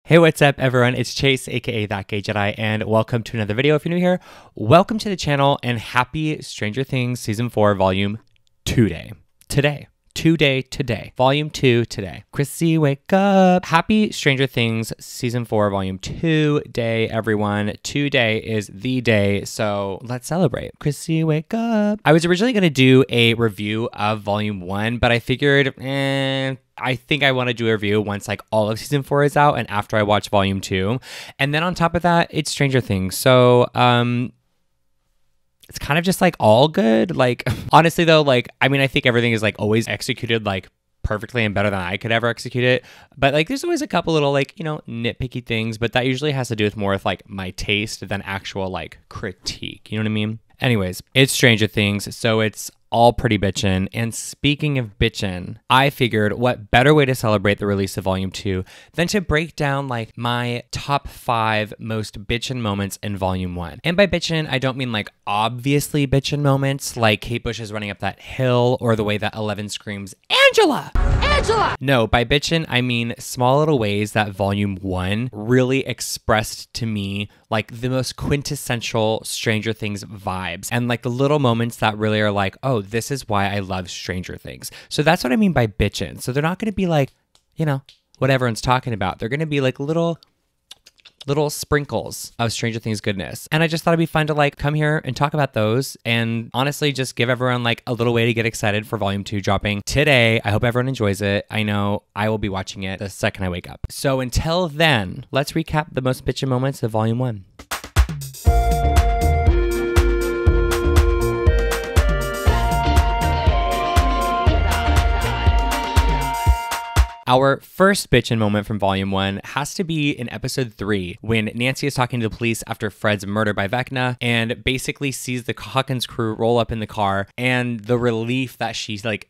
Hey, what's up everyone? It's Chase, aka That Gay Jedi, and welcome to another video. If you're new here, welcome to the channel and happy Stranger Things Season 4 Volume 2 Day. Today. Volume 2 today. Chrissy, wake up. Happy Stranger Things Season 4 Volume 2 Day, everyone. Today is the day, so let's celebrate. Chrissy, wake up. I was originally going to do a review of Volume 1, but I figured, I think I want to do a review once like all of Season 4 is out and after I watch Volume 2. And then on top of that, it's Stranger Things. So, it's kind of just like all good. Like, honestly though, like, I mean, I think everything is like always executed like perfectly and better than I could ever execute it. But like, there's always a couple little like, you know, nitpicky things, but that usually has to do with more with like my taste than actual like critique. You know what I mean? Anyways, it's Stranger Things, so it's all pretty bitchin'. And speaking of bitchin', I figured what better way to celebrate the release of Volume 2 than to break down like my top 5 most bitchin' moments in Volume 1. And by bitchin', I don't mean like obviously bitchin' moments like Kate Bush is running up that hill or the way that Eleven screams, Angela! Angela! No, by bitchin', I mean small little ways that Volume 1 really expressed to me like the most quintessential Stranger Things vibes and like the little moments that really are like, oh, this is why I love Stranger Things. So that's what I mean by bitchin'. So they're not going to be like, you know, what everyone's talking about. They're going to be like little sprinkles of Stranger Things goodness. And I just thought it'd be fun to like come here and talk about those and honestly just give everyone like a little way to get excited for Volume 2 dropping today. I hope everyone enjoys it. I know I will be watching it the second I wake up. So until then, let's recap the most bitchin' moments of Volume 1. Our first bitchin' moment from Volume 1 has to be in Episode 3 when Nancy is talking to the police after Fred's murder by Vecna and basically sees the Hawkins crew roll up in the car and the relief that she's like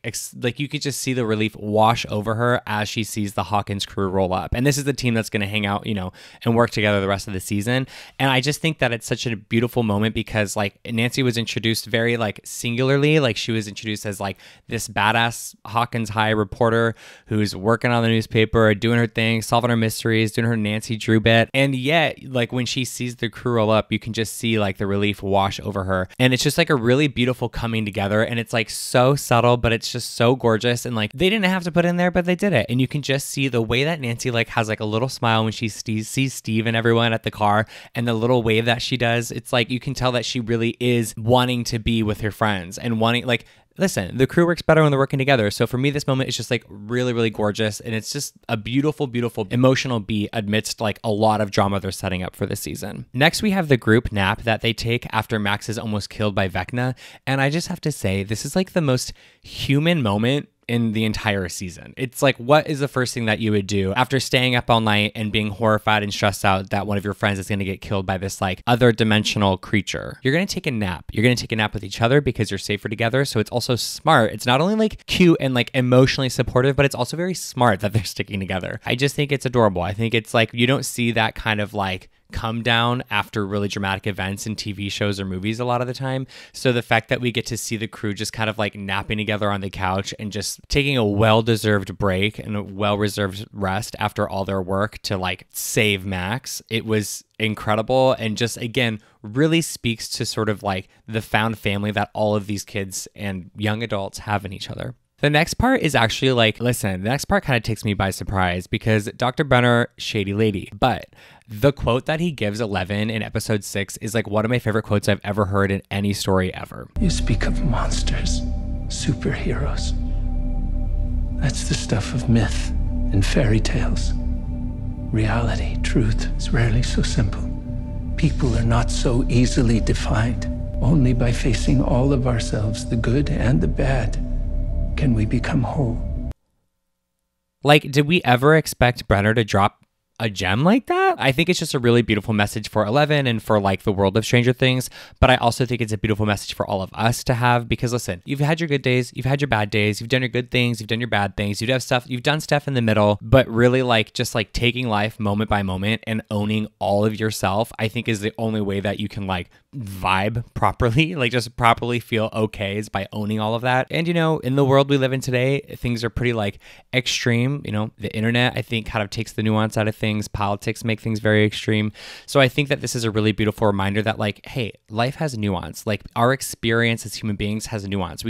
you could just see the relief wash over her as she sees the Hawkins crew roll up. And this is the team that's going to hang out, you know, and work together the rest of the season. And I just think that it's such a beautiful moment because like Nancy was introduced very like singularly, like she was introduced as like this badass Hawkins High reporter who's working on the newspaper, doing her thing, solving her mysteries, doing her Nancy Drew bit. And yet, like when she sees the crew roll up, you can just see like the relief wash over her. And it's just like a really beautiful coming together. And it's like so subtle, but it's just so gorgeous. And like they didn't have to put in there, but they did it. And you can just see the way that Nancy like has like a little smile when she sees Steve and everyone at the car and the little wave that she does. It's like you can tell that she really is wanting to be with her friends and wanting like, listen, the crew works better when they're working together. So for me, this moment is just like really, really gorgeous. And it's just a beautiful, beautiful emotional beat amidst like a lot of drama they're setting up for this season. Next, we have the group nap that they take after Max is almost killed by Vecna. And I just have to say, this is like the most human moment in the entire season. It's like, what is the first thing that you would do after staying up all night and being horrified and stressed out that one of your friends is going to get killed by this like other dimensional creature? You're going to take a nap. You're going to take a nap with each other because you're safer together. So it's also smart. It's not only like cute and like emotionally supportive, but it's also very smart that they're sticking together. I just think it's adorable. I think it's like, you don't see that kind of like come down after really dramatic events in TV shows or movies a lot of the time. So the fact that we get to see the crew just kind of like napping together on the couch and just taking a well-deserved break and a well-reserved rest after all their work to like save Max, it was incredible and just again really speaks to sort of like the found family that all of these kids and young adults have in each other. The next part is actually like, listen, the next part kind of takes me by surprise because Dr. Brenner, shady lady. But the quote that he gives Eleven in Episode 6 is like one of my favorite quotes I've ever heard in any story ever. You speak of monsters, superheroes. That's the stuff of myth and fairy tales. Reality, truth is rarely so simple. People are not so easily defined. Only by facing all of ourselves, the good and the bad, can we become whole. Like, did we ever expect Brenner to drop a gem like that? I think it's just a really beautiful message for Eleven and for like the world of Stranger Things. But I also think it's a beautiful message for all of us to have, because listen, you've had your good days, you've had your bad days, you've done your good things, you've done your bad things, you've done stuff in the middle, but really like just like taking life moment by moment and owning all of yourself, I think is the only way that you can like vibe properly, like just properly feel okay, is by owning all of that. And you know, in the world we live in today, things are pretty like extreme. You know, the internet, I think, kind of takes the nuance out of things. Politics make things very extreme. So I think that this is a really beautiful reminder that like, hey, life has nuance. Like our experience as human beings has nuance.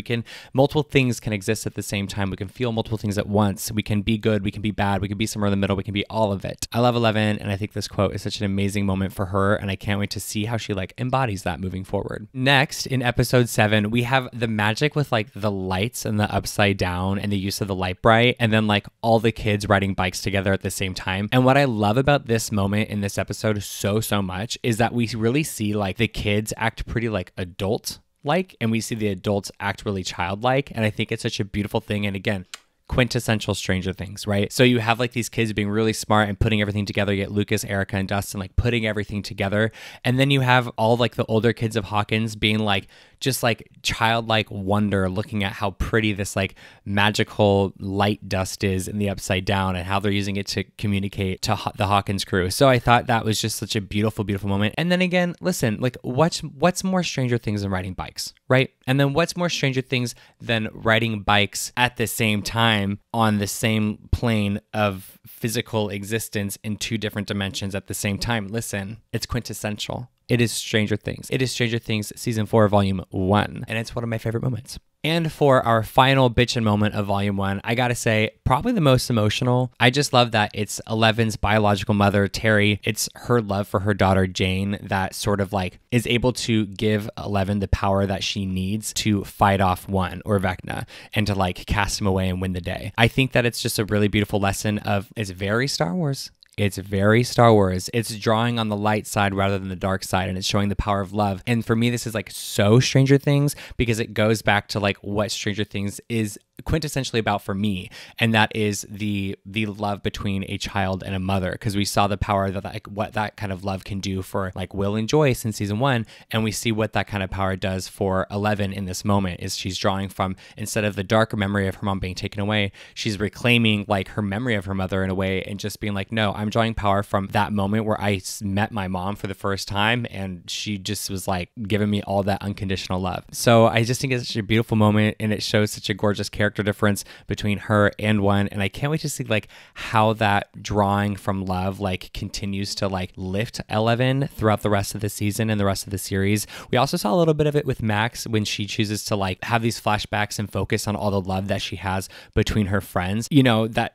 Multiple things can exist at the same time. We can feel multiple things at once. We can be good, we can be bad, we can be somewhere in the middle, we can be all of it. I love Eleven, and I think this quote is such an amazing moment for her, and I can't wait to see how she like embodies that moving forward. Next, in episode 7, we have the magic with like the lights and the upside down and the use of the light bright, and then like all the kids riding bikes together at the same time. And what I love about this moment in this episode so much is that we really see like the kids act pretty like adult like, and we see the adults act really childlike. And I think it's such a beautiful thing. And again, quintessential Stranger Things, right? So you have like these kids being really smart and putting everything together. You get Lucas, Erica, and Dustin like putting everything together. And then you have all like the older kids of Hawkins being like, just like childlike wonder, looking at how pretty this like magical light dust is in the upside down and how they're using it to communicate to the Hawkins crew. So I thought that was just such a beautiful, beautiful moment. And then again, listen, like what's more Stranger Things than riding bikes, right? And then what's more Stranger Things than riding bikes at the same time on the same plane of physical existence in 2 different dimensions at the same time? Listen, it's quintessential. It is Stranger Things. It is Stranger Things Season 4, Volume 1. And it's one of my favorite moments. And for our final bitchin' moment of Volume 1, I gotta say, probably the most emotional. I just love that it's Eleven's biological mother, Terry. It's her love for her daughter, Jane, that sort of like is able to give Eleven the power that she needs to fight off One, or Vecna, and to like cast him away and win the day. I think that it's just a really beautiful lesson of, it's very Star Wars. It's very Star Wars. It's drawing on the light side rather than the dark side, and it's showing the power of love. And for me, this is like so Stranger Things, because it goes back to like what Stranger Things is quintessentially about for me, and that is the love between a child and a mother, because we saw the power that like what that kind of love can do for like Will and Joyce in Season 1, and we see what that kind of power does for Eleven in this moment. Is she's drawing from, instead of the darker memory of her mom being taken away, she's reclaiming like her memory of her mother in a way, and just being like, no, I'm drawing power from that moment where I met my mom for the first time, and she just was like giving me all that unconditional love. So I just think it's such a beautiful moment, and it shows such a gorgeous character difference between her and One, and I can't wait to see like how that drawing from love like continues to like lift Eleven throughout the rest of the season and the rest of the series. We also saw a little bit of it with Max when she chooses to like have these flashbacks and focus on all the love that she has between her friends, you know, that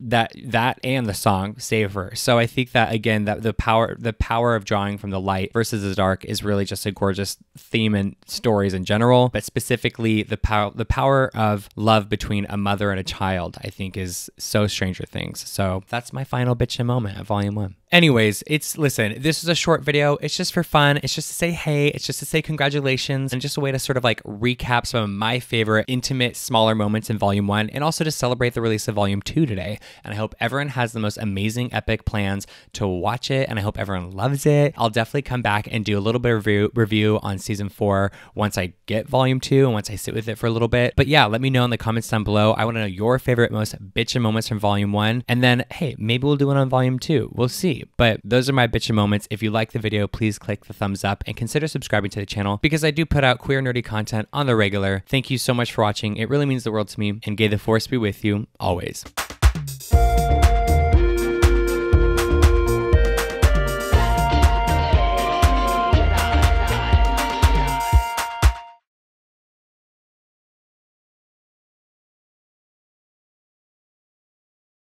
and the song Save Her. So I think that again, that the power of drawing from the light versus the dark is really just a gorgeous theme in stories in general, but specifically the power of love between a mother and a child, I think is so Stranger Things. So that's my final bitchin' moment of Volume 1. Anyways, listen, this is a short video. It's just for fun. It's just to say hey. It's just to say congratulations, and just a way to sort of like recap some of my favorite intimate, smaller moments in Volume 1, and also to celebrate the release of Volume 2 today. And I hope everyone has the most amazing, epic plans to watch it, and I hope everyone loves it. I'll definitely come back and do a little bit of review on Season 4 once I get Volume 2 and once I sit with it for a little bit. But yeah, let me know in the comments down below. I want to know your favorite, most bitchin' moments from Volume 1, and then, hey, maybe we'll do it on Volume 2. We'll see. But those are my bitchin' moments. If you like the video, please click the thumbs up and consider subscribing to the channel, because I do put out queer nerdy content on the regular. Thank you so much for watching. It really means the world to me, and may the force be with you always.